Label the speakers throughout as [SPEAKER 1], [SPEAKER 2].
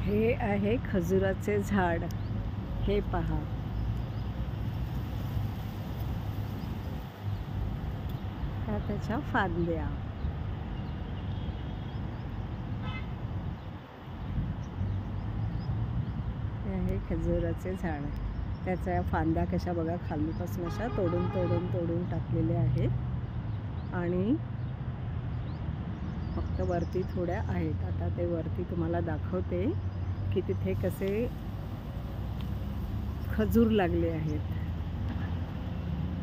[SPEAKER 1] हे आहे खजुराचे झाड. हे पहा, ह्या त्याच्या फांद्या. हे आहे खजुराचे झाड. त्याच्या फांद्या कशा बघा, खालीपासून अशा तोडून तोडून तोडून टाकलेल्या आहेत आणि फक्त वरती थोड्या आहेत. आता ते वरती तुम्हाला दाखवते की तिथे कसे खजूर लागले आहेत.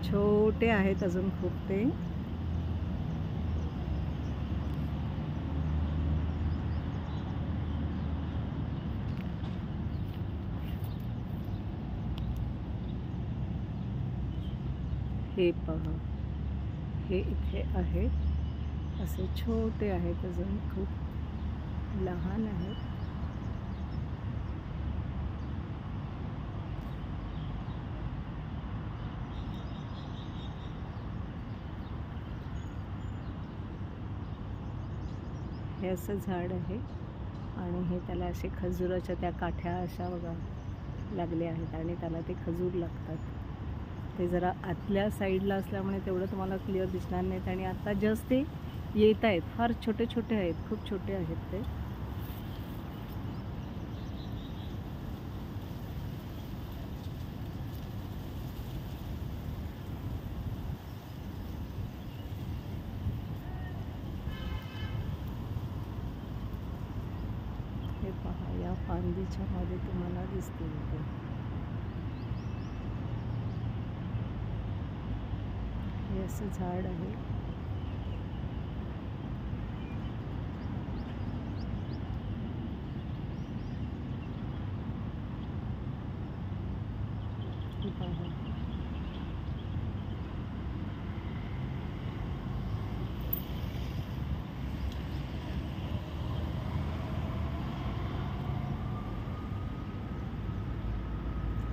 [SPEAKER 1] छोटे आहेत अजून खूप ते. हे पहा, हे इथे आहे. असे छोटे आहेत अजून, खूप लहान आहेत. हे असं झाड आहे आणि हे त्याला असे खजुराच्या त्या काठ्या अशा बघा लागल्या आहेत आणि त्याला ते खजूर लागतात. ते जरा आतल्या साईडला असल्यामुळे तेवढं तुम्हाला क्लिअर दिसणार नाहीत आणि आता जस्ट ते येत आहेत. फार छोटे छोटे आहेत, खूप छोटे आहेत ते. हे पहा, या फांदीच्या मध्ये तुम्हाला दिसतील ते. हे असं झाड आहे. हे पहा,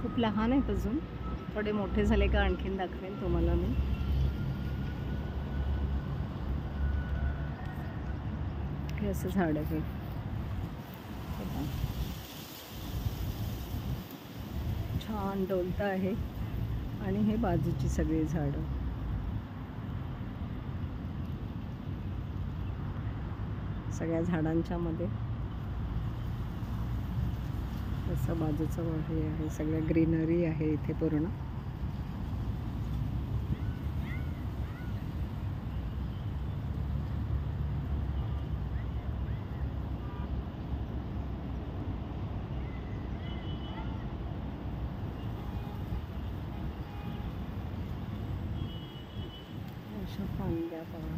[SPEAKER 1] खूप लहान आहेत अजून. थोडे मोठे झाले का आणखीन दाखवेन तुम्हाला मी. हे असं झाड आहे. छान डोलतं आहे आणि हे बाजूची सगळी झाडं. सगळ्या झाडांच्या मध्ये असं बाजूचं हे आहे, सगळं ग्रीनरी आहे इथे पूर्ण. अशा फांद्या पहा.